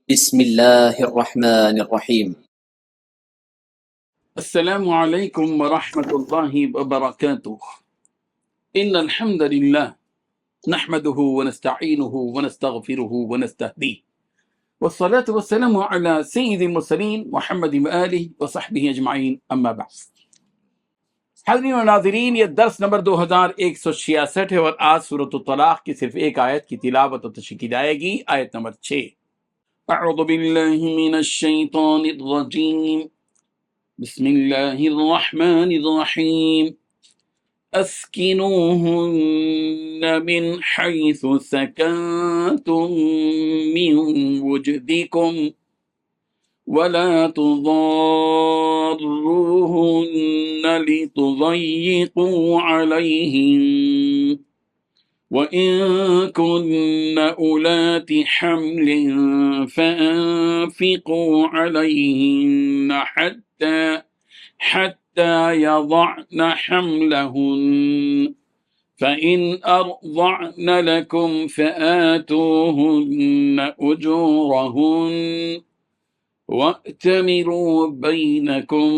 بسم الله الرحمن الرحيم. السلام عليكم ورحمة الله وبركاته. إن الحمد لله نحمده ونستعينه ونستغفره ونستهديه، والصلاة والسلام على سيد المرسلين محمد وآله وصحبه أجمعين، أما بعد. حاضرین و ناظرین، یہ درس نمبر 2166 ہے، اور آج سورۃ الطلاق کی صرف ایک آیت کی تلاوت و تشریح کی جائے گی، آیت نمبر 6۔ اعوذ باللہ من الشیطان الرجیم، بسم اللہ الرحمن الرحیم۔ اسکنوہن من حیث سکنتم من وجدکم ولا تضاروہن لتضیقوا علیہن وَإِن كُنَّ أُولَاتِ حَمْلٍ فَأَنفِقُوا عَلَيْهِنَّ حَتَّى يَضَعْنَ حَمْلَهُنَّ فَإِنْ أَرْضَعْنَ لَكُمْ فَآتُوهُنَّ أُجُورَهُنَّ وَأْتَمِرُوا بَيْنَكُمْ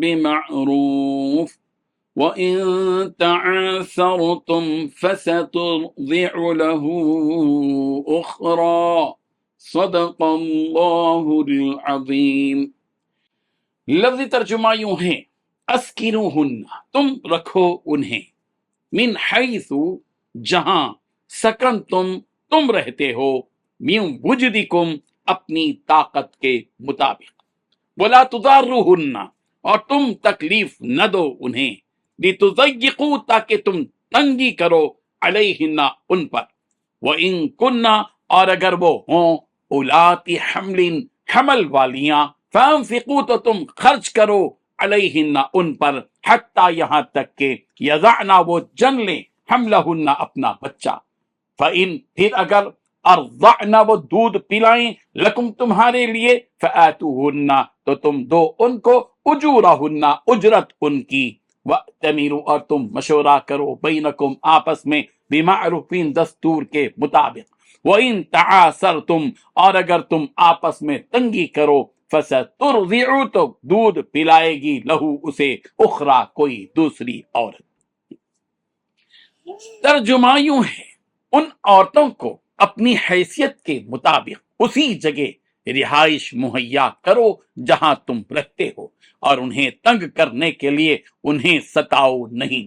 بِمَعْرُوفٍ وَإِن تَعَاثَرْتُمْ فَسَتُرْضِعُ لَهُ أُخْرَى صدق اللہ العظیم۔ لفظی ترجمہ یوں ہے، اسکنوہن، تم رکھو انہیں، من حیث، جہاں، سکنتم، تم رہتے ہو، من وجدکم، اپنی طاقت کے مطابق، ولا تضاروہن، اور تم تکلیف نہ دو انہیں، لتضیقوا، تاکہ تم تنگی کرو، علیہن، ان پر، وَإِن كُنَّ، اور اگر وہ ہوں، اولات حمل، حمل والیاں، فَأَنفِقُوا، تو تم خرچ کرو، علیہن، ان پر، حتیٰ، یہاں تک کہ، یضعنا، وہ جن لیں، حملہن، اپنا بچہ، فَإِن، پھر اگر، ارضعنا، وہ دودھ پلائیں، لکم، تمہارے لیے، فآتوہن، تو تم دو ان کو، اجورہن، اجرت ان کی، وَأْتَمِرُوا، اور تم مشورہ کرو، بینکم، آپس میں، بمعروف، دستور کے مطابق، وَإِن تَعَاثَرْتُمْ، اور اگر تم آپس میں تنگی کرو، فَسَتُرْضِعُ، تو دودھ پلائے گی، لہو، اسے، اخرى، کوئی دوسری عورت۔ ترجمہ یوں ہے، ان عورتوں کو اپنی حیثیت کے مطابق اسی جگہ رہائش مہیا کرو جہاں تم رہتے ہو، اور انہیں تنگ کرنے کے لیے انہیں ستاؤ نہیں،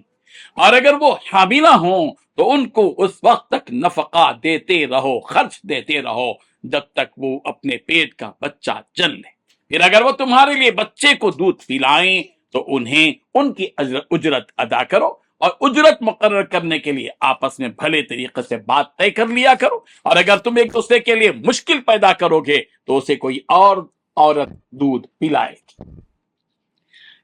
اور اگر وہ حاملہ ہوں تو ان کو اس وقت تک نفقہ دیتے رہو، خرچ دیتے رہو، جب تک وہ اپنے پیٹ کا بچہ جن لے۔ پھر اگر وہ تمہارے لیے بچے کو دودھ پلائیں تو انہیں ان کی اجرت ادا کرو، اور اجرت مقرر کرنے کے لیے آپس میں بھلے طریقے سے بات طے کر لیا کرو، اور اگر تم ایک دوسرے کے لیے مشکل پیدا کرو گے تو اسے کوئی اور عورت دودھ پلائے گی۔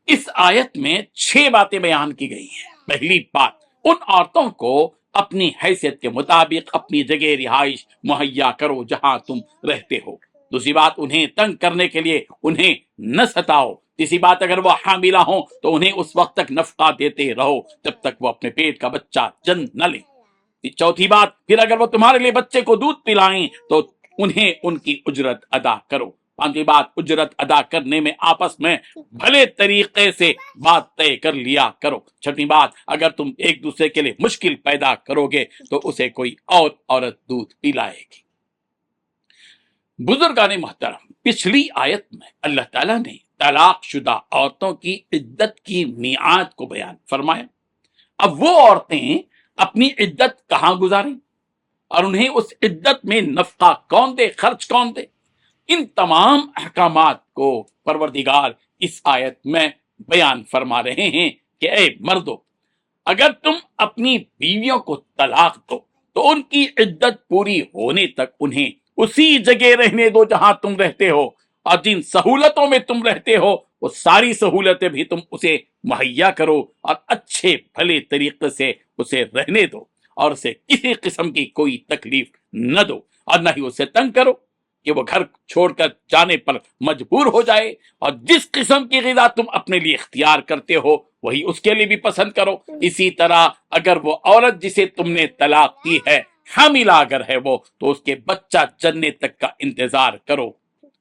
اس آیت میں 6 باتیں بیان کی گئی ہیں۔ پہلی بات، ان عورتوں کو اپنی حیثیت کے مطابق اپنی جگہ رہائش مہیا کرو جہاں تم رہتے ہو۔ دوسری بات، انہیں تنگ کرنے کے لیے انہیں نہ ستاؤ۔ تیسری بات، اگر وہ حاملہ ہوں تو انہیں اس وقت تک نفقہ دیتے رہو جب تک وہ اپنے پیٹ کا بچہ جن نہ لیں۔ چوتھی بات، پھر اگر وہ تمہارے لیے بچے کو دودھ پلائیں تو انہیں ان کی اجرت ادا کرو۔ پانچویں بات، اجرت ادا کرنے میں آپس میں بھلے طریقے سے بات طے کر لیا کرو۔ چھٹویں بات، اگر تم ایک دوسرے کے لیے مشکل پیدا کرو گے تو اسے کوئی اور عورت دودھ پلائے گی۔ بزرگان محترم، پچھلی آیت میں اللہ تعالیٰ نے طلاق شدہ عورتوں کی عدت کی میعاد کو بیان فرمایا۔ اب وہ عورتیں اپنی عدت کہاں گزاریں، اور انہیں اس عدت میں نفقہ کون دے، خرچ کون دے، ان تمام احکامات کو پروردگار اس آیت میں بیان فرما رہے ہیں کہ اے مردو، اگر تم اپنی بیویوں کو طلاق دو تو ان کی عدت پوری ہونے تک انہیں اسی جگہ رہنے دو جہاں تم رہتے ہو، اور جن سہولتوں میں تم رہتے ہو وہ ساری سہولتیں بھی تم اسے مہیا کرو، اور اچھے بھلے طریقے سے اسے رہنے دو، اور اسے کسی قسم کی کوئی تکلیف نہ دو، اور نہ ہی اسے تنگ کرو کہ وہ گھر چھوڑ کر جانے پر مجبور ہو جائے، اور جس قسم کی غذا تم اپنے لیے اختیار کرتے ہو وہی اس کے لیے بھی پسند کرو۔ اسی طرح اگر وہ عورت جسے تم نے طلاق دی ہے حاملہ اگر ہے وہ تو اس کے بچہ جننے تک کا انتظار کرو،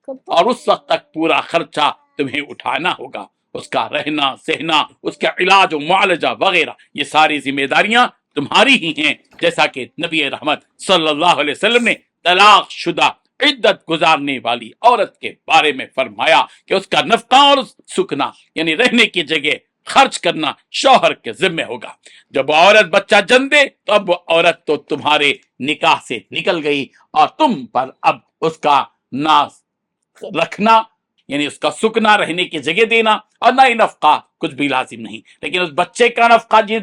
اور اس وقت تک پورا خرچہ تمہیں اٹھانا ہوگا، اس کا رہنا سہنا، اس کا علاج و معالجہ وغیرہ، یہ ساری ذمہ داریاں تمہاری ہی ہیں، جیسا کہ نبی رحمت صلی اللہ علیہ وسلم نے طلاق شدہ عدت گزارنے والی عورت کے بارے میں فرمایا کہ اس کا نفقہ اور سکنا یعنی رہنے کی جگہ خرچ کرنا شوہر کے ذمہ ہوگا۔ جب وہ عورت بچہ جن دے تو اب وہ عورت تو تمہارے نکاح سے نکل گئی، اور تم پر اب اس کا نہ رکھنا یعنی اس کا سکنا، رہنے کی جگہ دینا، اور نہ ہی نفقہ، کچھ بھی لازم نہیں، لیکن اس بچے کا نفقہ جی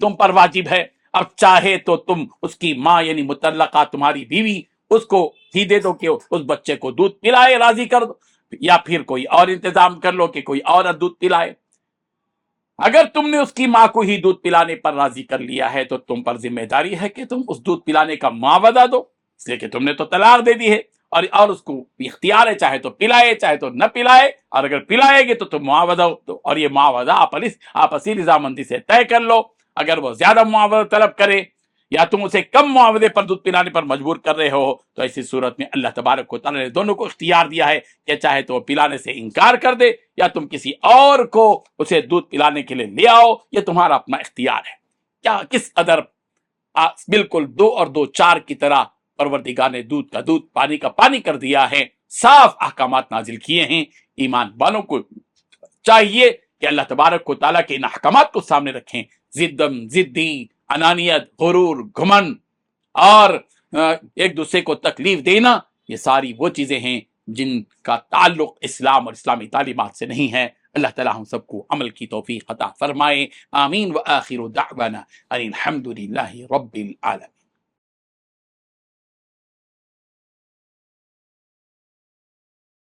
تم پر واجب ہے۔ اب چاہے تو تم اس کی ماں یعنی مطلقہ تمہاری بیوی اس کو ہی دے دو کہ اس بچے کو دودھ پلائے، راضی کر دو، یا پھر کوئی اور انتظام کر لو کہ کوئی عورت دودھ پلائے۔ اگر تم نے اس کی ماں کو ہی دودھ پلانے پر راضی کر لیا ہے تو تم پر ذمہ داری ہے کہ تم اس دودھ پلانے کا معاوضہ دو، اس لیے کہ تم نے تو طلاق دے دی ہے، اور اس کو اختیار ہے چاہے تو پلائے چاہے تو نہ پلائے، اور اگر پلائے گے تو تم معاوضہ دو، اور یہ معاوضہ آپسی رضامندی سے طے کر لو۔ اگر وہ زیادہ معاوضہ طلب کرے یا تم اسے کم معاوضے پر دودھ پلانے پر مجبور کر رہے ہو تو ایسی صورت میں اللہ تبارک و تعالیٰ نے دونوں کو اختیار دیا ہے کہ چاہے تو وہ پلانے سے انکار کر دے یا تم کسی اور کو اسے دودھ پلانے کے لیے لے آؤ، یہ تمہارا اپنا اختیار ہے۔ کیا کس قدر بالکل دو اور دو چار کی طرح پروردگار نے دودھ کا دودھ، پانی کا پانی کر دیا ہے، صاف احکامات نازل کیے ہیں۔ ایمان والوں کو چاہیے کہ اللہ تبارک و تعالیٰ کے ان احکامات کو سامنے رکھیں۔ ضدی، انانیت، غرور، گھمن اور ایک دوسرے کو تکلیف دینا، یہ ساری وہ چیزیں ہیں جن کا تعلق اسلام اور اسلامی تعلیمات سے نہیں ہے۔ اللہ تعالیٰ ہم سب کو عمل کی توفیق عطا فرمائے، آمین۔ وآخر دعوانا ان الحمد للہ رب العالمین۔